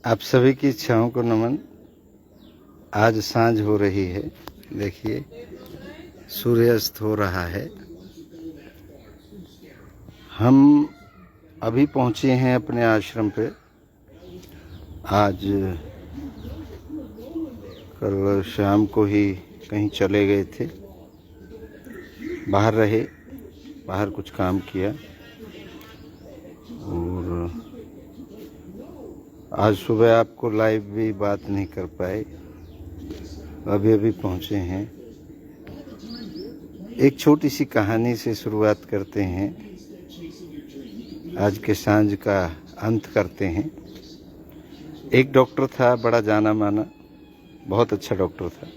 आप सभी की इच्छाओं को नमन। आज सांझ हो रही है, देखिए सूर्यास्त हो रहा है। हम अभी पहुंचे हैं अपने आश्रम पे। आज कल शाम को ही कहीं चले गए थे, बाहर रहे, बाहर कुछ काम किया और आज सुबह आपको लाइव भी बात नहीं कर पाए। अभी अभी पहुंचे हैं। एक छोटी सी कहानी से शुरुआत करते हैं, आज के सांझ का अंत करते हैं। एक डॉक्टर था, बड़ा जाना माना, बहुत अच्छा डॉक्टर था।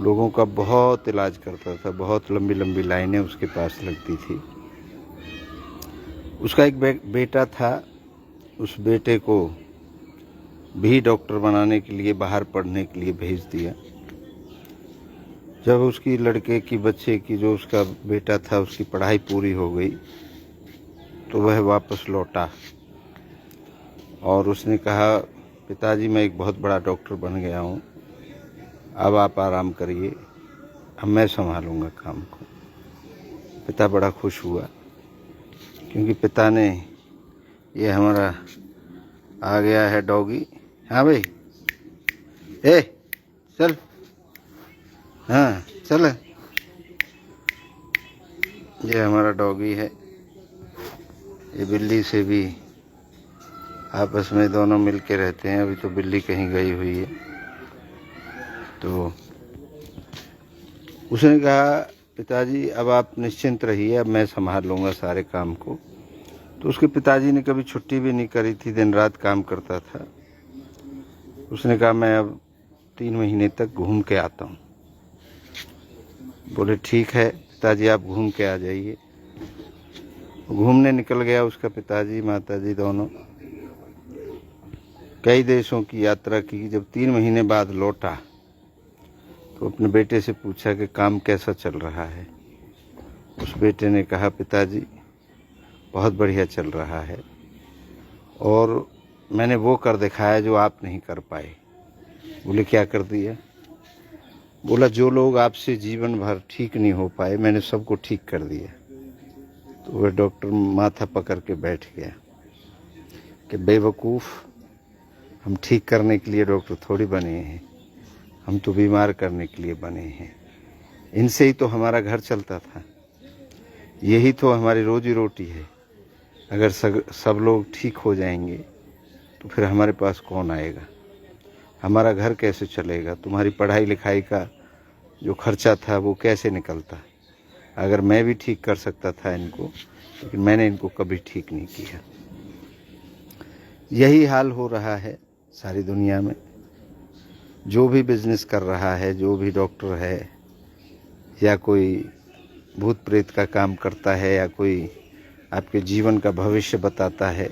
लोगों का बहुत इलाज करता था, बहुत लंबी लंबी लाइनें उसके पास लगती थी। उसका एक बेटा था। उस बेटे को भी डॉक्टर बनाने के लिए बाहर पढ़ने के लिए भेज दिया। जब उसकी लड़के की बच्चे की जो उसका बेटा था उसकी पढ़ाई पूरी हो गई तो वह वापस लौटा और उसने कहा, पिताजी मैं एक बहुत बड़ा डॉक्टर बन गया हूँ, अब आप आराम करिए, अब मैं संभालूंगा काम को। पिता बड़ा खुश हुआ क्योंकि पिता ने, ये हमारा आ गया है डॉगी। हाँ भाई, ए चल, हाँ चल। ये हमारा डॉगी है। ये बिल्ली से भी आपस में दोनों मिल के रहते हैं। अभी तो बिल्ली कहीं गई हुई है। तो उसने कहा, पिताजी अब आप निश्चिंत रहिए, अब मैं संभाल लूँगा सारे काम को। तो उसके पिताजी ने कभी छुट्टी भी नहीं करी थी, दिन रात काम करता था। उसने कहा, मैं अब 3 महीने तक घूम के आता हूँ। बोले ठीक है पिताजी, आप घूम के आ जाइए। घूमने निकल गया उसका पिताजी माताजी दोनों। कई देशों की यात्रा की। जब 3 महीने बाद लौटा तो अपने बेटे से पूछा कि काम कैसा चल रहा है। उस बेटे ने कहा, पिताजी बहुत बढ़िया चल रहा है और मैंने वो कर दिखाया जो आप नहीं कर पाए। बोले क्या कर दिया? बोला, जो लोग आपसे जीवन भर ठीक नहीं हो पाए मैंने सबको ठीक कर दिया। तो वह डॉक्टर माथा पकड़ के बैठ गया कि बेवकूफ़, हम ठीक करने के लिए डॉक्टर थोड़ी बने हैं, हम तो बीमार करने के लिए बने हैं। इनसे ही तो हमारा घर चलता था, यही तो हमारी रोजी रोटी है। अगर सब लोग ठीक हो जाएंगे तो फिर हमारे पास कौन आएगा, हमारा घर कैसे चलेगा, तुम्हारी पढ़ाई लिखाई का जो खर्चा था वो कैसे निकलता। अगर मैं भी ठीक कर सकता था इनको, लेकिन मैंने इनको कभी ठीक नहीं किया। यही हाल हो रहा है सारी दुनिया में। जो भी बिजनेस कर रहा है, जो भी डॉक्टर है या कोई भूत प्रेत का काम करता है या कोई आपके जीवन का भविष्य बताता है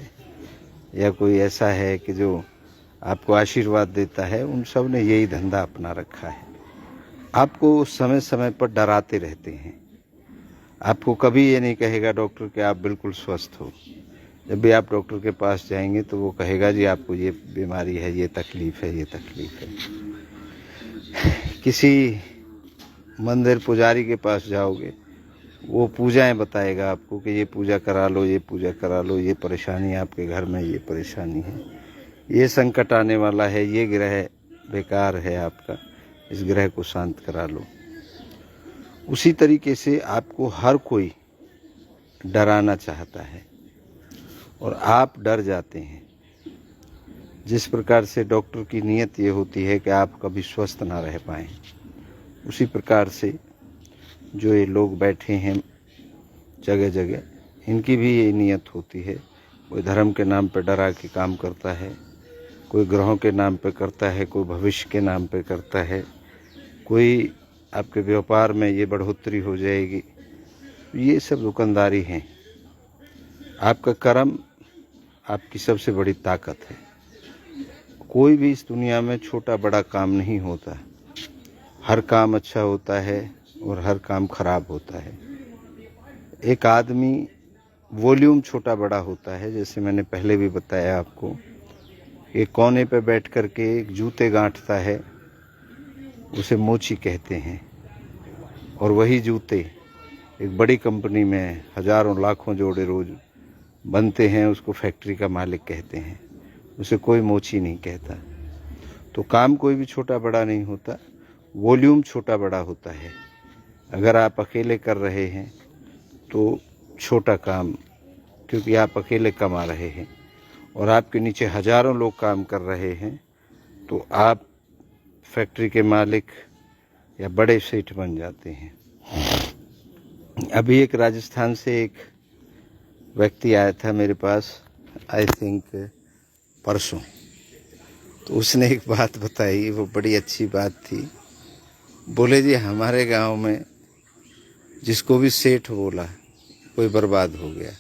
या कोई ऐसा है कि जो आपको आशीर्वाद देता है, उन सब ने यही धंधा अपना रखा है। आपको समय समय पर डराते रहते हैं। आपको कभी ये नहीं कहेगा डॉक्टर कि आप बिल्कुल स्वस्थ हो। जब भी आप डॉक्टर के पास जाएंगे तो वो कहेगा, जी आपको ये बीमारी है, ये तकलीफ़ है, ये तकलीफ़ है। किसी मंदिर पुजारी के पास जाओगे, वो पूजाएं बताएगा आपको कि ये पूजा करा लो, ये पूजा करा लो, ये परेशानी आपके घर में, ये परेशानी है, ये संकट आने वाला है, ये ग्रह बेकार है आपका, इस ग्रह को शांत करा लो। उसी तरीके से आपको हर कोई डराना चाहता है और आप डर जाते हैं। जिस प्रकार से डॉक्टर की नीयत ये होती है कि आप कभी स्वस्थ ना रह पाएं, उसी प्रकार से जो ये लोग बैठे हैं जगह जगह, इनकी भी ये नीयत होती है। कोई धर्म के नाम पर डरा के काम करता है, कोई ग्रहों के नाम पे करता है, कोई भविष्य के नाम पे करता है, कोई आपके व्यापार में ये बढ़ोतरी हो जाएगी। ये सब दुकानदारी हैं। आपका कर्म आपकी सबसे बड़ी ताकत है। कोई भी इस दुनिया में छोटा बड़ा काम नहीं होता। हर काम अच्छा होता है और हर काम खराब होता है। एक आदमी वॉल्यूम छोटा बड़ा होता है, जैसे मैंने पहले भी बताया आपको एक कोने पे बैठ कर के एक जूते गांठता है, उसे मोची कहते हैं। और वही जूते एक बड़ी कंपनी में हजारों लाखों जोड़े रोज बनते हैं, उसको फैक्ट्री का मालिक कहते हैं, उसे कोई मोची नहीं कहता। तो काम कोई भी छोटा बड़ा नहीं होता, वॉल्यूम छोटा बड़ा होता है। अगर आप अकेले कर रहे हैं तो छोटा काम, क्योंकि आप अकेले कमा रहे हैं, और आपके नीचे हजारों लोग काम कर रहे हैं, तो आप फैक्ट्री के मालिक या बड़े सेठ बन जाते हैं। अभी एक राजस्थान से एक व्यक्ति आया था मेरे पास, आई थिंक परसों। तो उसने एक बात बताई, वो बड़ी अच्छी बात थी। बोले जी हमारे गांव में जिसको भी सेठ बोला कोई बर्बाद हो गया,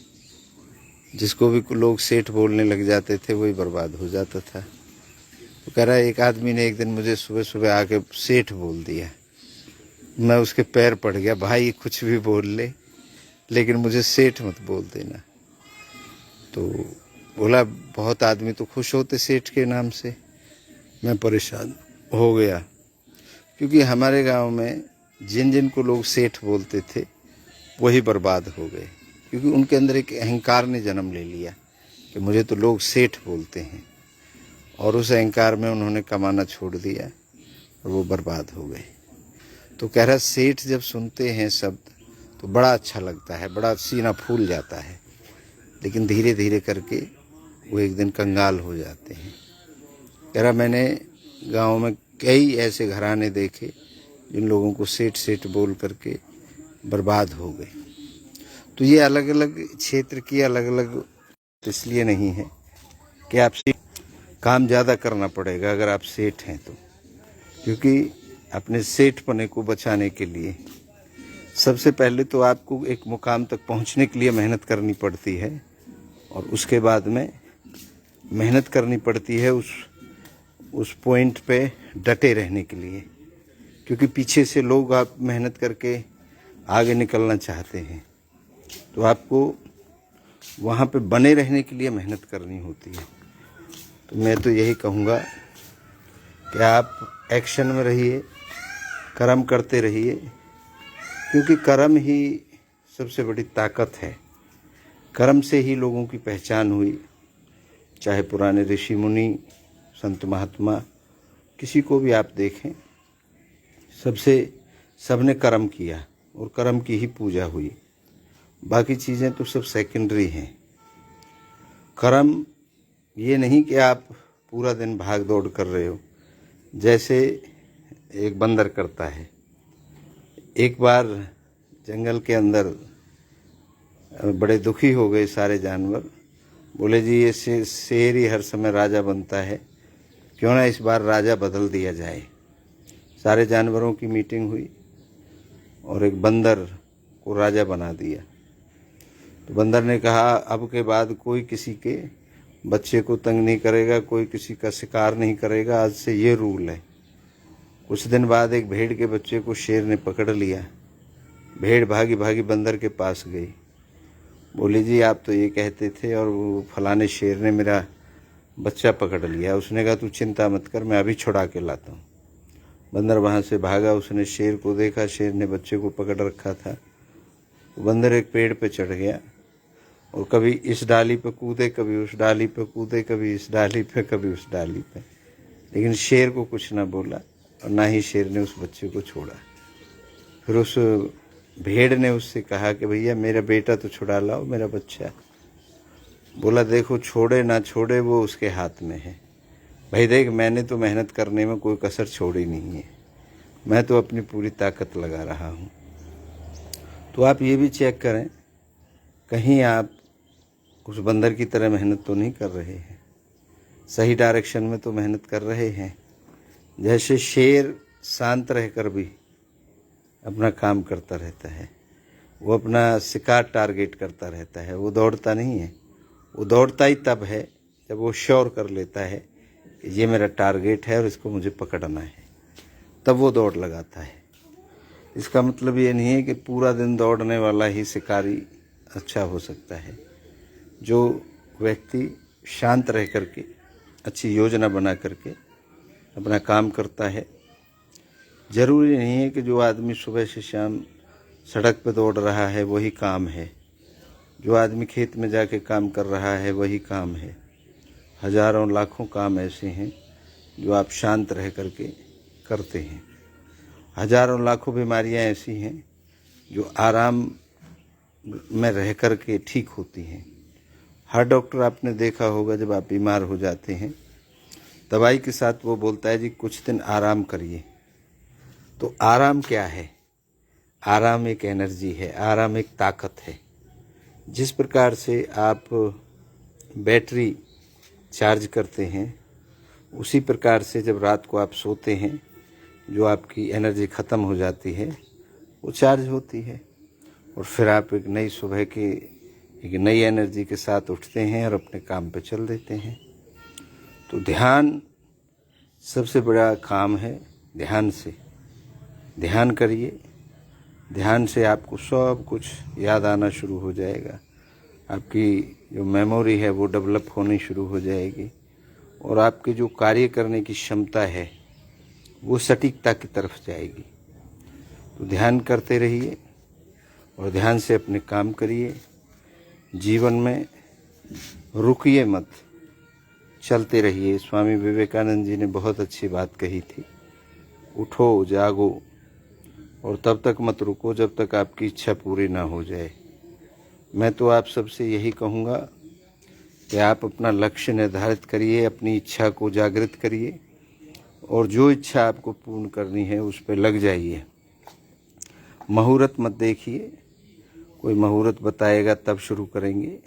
जिसको भी लोग सेठ बोलने लग जाते थे वही बर्बाद हो जाता था। तो कह रहा है एक आदमी ने एक दिन मुझे सुबह सुबह आके सेठ बोल दिया। मैं उसके पैर पड़ गया, भाई कुछ भी बोल ले लेकिन मुझे सेठ मत बोल देना। तो बोला बहुत आदमी तो खुश होते सेठ के नाम से। मैं परेशान हो गया, क्योंकि हमारे गांव में जिन जिन को लोग सेठ बोलते थे वही बर्बाद हो गए, क्योंकि उनके अंदर एक अहंकार ने जन्म ले लिया कि मुझे तो लोग सेठ बोलते हैं, और उस अहंकार में उन्होंने कमाना छोड़ दिया और वो बर्बाद हो गए। तो कह रहा सेठ जब सुनते हैं शब्द तो बड़ा अच्छा लगता है, बड़ा सीना फूल जाता है, लेकिन धीरे धीरे करके वो एक दिन कंगाल हो जाते हैं। कह रहा मैंने गांव में कई ऐसे घराने देखे जिन लोगों को सेठ सेठ बोल करके बर्बाद हो गए। तो ये अलग अलग क्षेत्र की अलग अलग, इसलिए नहीं है कि आपसे काम ज़्यादा करना पड़ेगा अगर आप सेठ हैं तो, क्योंकि अपने सेठपने को बचाने के लिए सबसे पहले तो आपको एक मुकाम तक पहुंचने के लिए मेहनत करनी पड़ती है, और उसके बाद में मेहनत करनी पड़ती है उस पॉइंट पे डटे रहने के लिए, क्योंकि पीछे से लोग आप मेहनत करके आगे निकलना चाहते हैं, तो आपको वहाँ पे बने रहने के लिए मेहनत करनी होती है। तो मैं तो यही कहूँगा कि आप एक्शन में रहिए, कर्म करते रहिए, क्योंकि कर्म ही सबसे बड़ी ताकत है। कर्म से ही लोगों की पहचान हुई, चाहे पुराने ऋषि मुनि, संत महात्मा, किसी को भी आप देखें, सबने कर्म किया और कर्म की ही पूजा हुई। बाकी चीज़ें तो सब सेकेंडरी हैं। कर्म ये नहीं कि आप पूरा दिन भाग दौड़ कर रहे हो, जैसे एक बंदर करता है। एक बार जंगल के अंदर बड़े दुखी हो गए सारे जानवर, बोले जी ये शेर ही हर समय राजा बनता है, क्यों ना इस बार राजा बदल दिया जाए। सारे जानवरों की मीटिंग हुई और एक बंदर को राजा बना दिया। तो बंदर ने कहा अब के बाद कोई किसी के बच्चे को तंग नहीं करेगा, कोई किसी का शिकार नहीं करेगा, आज से ये रूल है। कुछ दिन बाद एक भेड़ के बच्चे को शेर ने पकड़ लिया। भेड़ भागी भागी बंदर के पास गई, बोली जी आप तो ये कहते थे और वो फलाने शेर ने मेरा बच्चा पकड़ लिया। उसने कहा तू चिंता मत कर, मैं अभी छुड़ा के लाता हूँ। बंदर वहाँ से भागा, उसने शेर को देखा, शेर ने बच्चे को पकड़ रखा था। तो बंदर एक पेड़ पे चढ़ गया और कभी इस डाली पे कूदे, कभी उस डाली पे कूदे, कभी इस डाली पे, कभी उस डाली पे, लेकिन शेर को कुछ ना बोला और ना ही शेर ने उस बच्चे को छोड़ा। फिर उस भेड़ ने उससे कहा कि भैया मेरा बेटा तो छुड़ा लाओ, मेरा बच्चा। बोला देखो छोड़े ना छोड़े वो उसके हाथ में है। भाई देख मैंने तो मेहनत करने में कोई कसर छोड़ी नहीं है, मैं तो अपनी पूरी ताकत लगा रहा हूँ। तो आप ये भी चेक करें कहीं आप उस बंदर की तरह मेहनत तो नहीं कर रहे हैं, सही डायरेक्शन में तो मेहनत कर रहे हैं। जैसे शेर शांत रहकर भी अपना काम करता रहता है, वो अपना शिकार टारगेट करता रहता है, वो दौड़ता नहीं है। वो दौड़ता ही तब है जब वो श्योर कर लेता है कि ये मेरा टारगेट है और इसको मुझे पकड़ना है, तब वो दौड़ लगाता है। इसका मतलब ये नहीं है कि पूरा दिन दौड़ने वाला ही शिकारी अच्छा हो सकता है। जो व्यक्ति शांत रह करके अच्छी योजना बना करके अपना काम करता है। ज़रूरी नहीं है कि जो आदमी सुबह से शाम सड़क पर दौड़ रहा है वही काम है, जो आदमी खेत में जाके काम कर रहा है वही काम है। हजारों लाखों काम ऐसे हैं जो आप शांत रह करके करते हैं। हजारों लाखों बीमारियां ऐसी हैं जो आराम में रह करके ठीक होती हैं। हर डॉक्टर आपने देखा होगा, जब आप बीमार हो जाते हैं दवाई के साथ वो बोलता है जी कुछ दिन आराम करिए। तो आराम क्या है? आराम एक एनर्जी है, आराम एक ताकत है। जिस प्रकार से आप बैटरी चार्ज करते हैं, उसी प्रकार से जब रात को आप सोते हैं जो आपकी एनर्जी ख़त्म हो जाती है वो चार्ज होती है, और फिर आप एक नई सुबह की एक नई एनर्जी के साथ उठते हैं और अपने काम पे चल देते हैं। तो ध्यान सबसे बड़ा काम है। ध्यान से ध्यान करिए, ध्यान से आपको सब कुछ याद आना शुरू हो जाएगा। आपकी जो मेमोरी है वो डेवलप होनी शुरू हो जाएगी, और आपके जो कार्य करने की क्षमता है वो सटीकता की तरफ जाएगी। तो ध्यान करते रहिए और ध्यान से अपने काम करिए। जीवन में रुकिए मत, चलते रहिए। स्वामी विवेकानंद जी ने बहुत अच्छी बात कही थी, उठो जागो और तब तक मत रुको जब तक आपकी इच्छा पूरी ना हो जाए। मैं तो आप सबसे यही कहूँगा कि आप अपना लक्ष्य निर्धारित करिए, अपनी इच्छा को जागृत करिए, और जो इच्छा आपको पूर्ण करनी है उस पर लग जाइए। मुहूर्त मत देखिए, कोई मुहूर्त बताएगा तब शुरू करेंगे।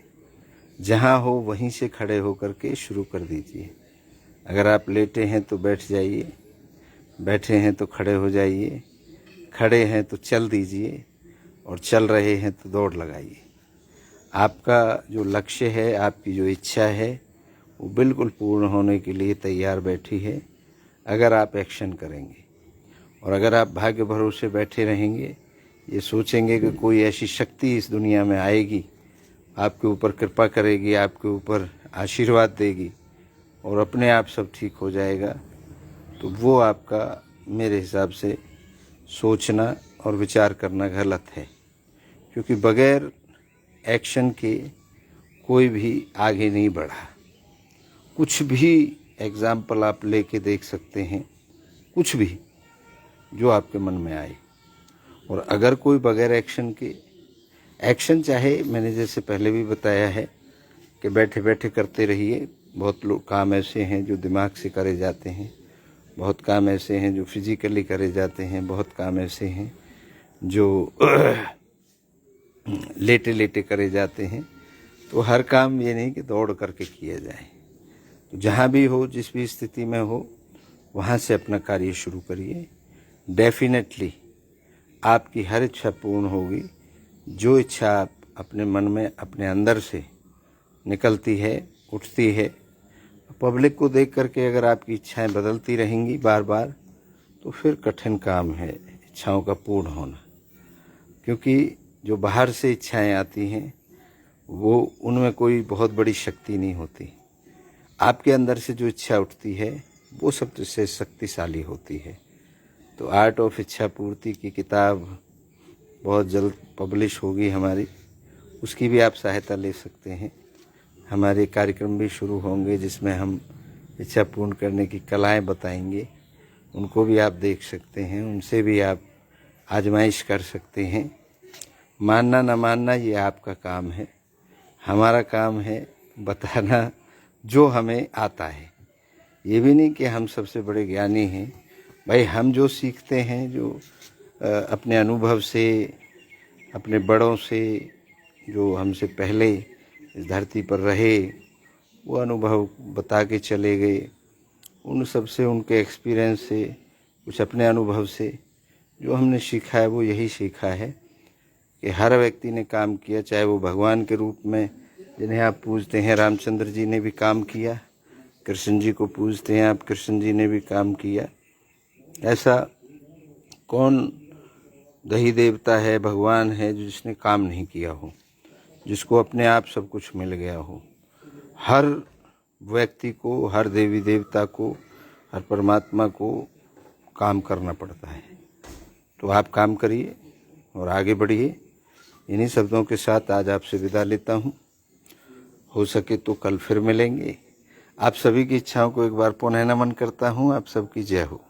जहाँ हो वहीं से खड़े होकर के शुरू कर दीजिए। अगर आप लेटे हैं तो बैठ जाइए, बैठे हैं तो खड़े हो जाइए, खड़े हैं तो चल दीजिए, और चल रहे हैं तो दौड़ लगाइए। आपका जो लक्ष्य है, आपकी जो इच्छा है वो बिल्कुल पूर्ण होने के लिए तैयार बैठी है, अगर आप एक्शन करेंगे। और अगर आप भाग्य भरोसे बैठे रहेंगे, ये सोचेंगे कि कोई ऐसी शक्ति इस दुनिया में आएगी, आपके ऊपर कृपा करेगी, आपके ऊपर आशीर्वाद देगी और अपने आप सब ठीक हो जाएगा, तो वो आपका मेरे हिसाब से सोचना और विचार करना गलत है। क्योंकि बगैर एक्शन के कोई भी आगे नहीं बढ़ा। कुछ भी एग्जाम्पल आप लेके देख सकते हैं, कुछ भी जो आपके मन में आए। और अगर कोई बगैर एक्शन के, एक्शन चाहे मैंने जैसे पहले भी बताया है कि बैठे बैठे करते रहिए। बहुत लोग काम ऐसे हैं जो दिमाग से करे जाते हैं, बहुत काम ऐसे हैं जो फिजिकली करे जाते हैं, बहुत काम ऐसे हैं जो लेटे लेटे करे जाते हैं। तो हर काम ये नहीं कि दौड़ करके किया जाए। तो जहाँ भी हो, जिस भी स्थिति में हो, वहाँ से अपना कार्य शुरू करिए। डेफिनेटली आपकी हर इच्छा पूर्ण होगी। जो इच्छा आप अपने मन में, अपने अंदर से निकलती है, उठती है, पब्लिक को देख करके अगर आपकी इच्छाएं बदलती रहेंगी बार बार, तो फिर कठिन काम है इच्छाओं का पूर्ण होना। क्योंकि जो बाहर से इच्छाएं आती हैं वो, उनमें कोई बहुत बड़ी शक्ति नहीं होती। आपके अंदर से जो इच्छा उठती है वो सबसे शक्तिशाली होती है। तो आर्ट ऑफ इच्छा पूर्ति की किताब बहुत जल्द पब्लिश होगी हमारी, उसकी भी आप सहायता ले सकते हैं। हमारे कार्यक्रम भी शुरू होंगे जिसमें हम इच्छा पूर्ण करने की कलाएं बताएंगे, उनको भी आप देख सकते हैं, उनसे भी आप आजमाइश कर सकते हैं। मानना न मानना ये आपका काम है, हमारा काम है बताना जो हमें आता है। ये भी नहीं कि हम सबसे बड़े ज्ञानी हैं भाई। हम जो सीखते हैं, जो अपने अनुभव से, अपने बड़ों से, जो हमसे पहले इस धरती पर रहे, वो अनुभव बता के चले गए, उन सब से, उनके एक्सपीरियंस से, कुछ अपने अनुभव से जो हमने सीखा है वो यही सीखा है कि हर व्यक्ति ने काम किया, चाहे वो भगवान के रूप में जिन्हें आप पूजते हैं, रामचंद्र जी ने भी काम किया, कृष्ण जी को पूजते हैं आप, कृष्ण जी ने भी काम किया। ऐसा कौन दही देवता है, भगवान है जिसने काम नहीं किया हो, जिसको अपने आप सब कुछ मिल गया हो। हर व्यक्ति को, हर देवी देवता को, हर परमात्मा को काम करना पड़ता है। तो आप काम करिए और आगे बढ़िए। इन्हीं शब्दों के साथ आज आपसे विदा लेता हूँ। हो सके तो कल फिर मिलेंगे। आप सभी की इच्छाओं को एक बार पुनः नमन करता हूँ। आप सबकी जय हो।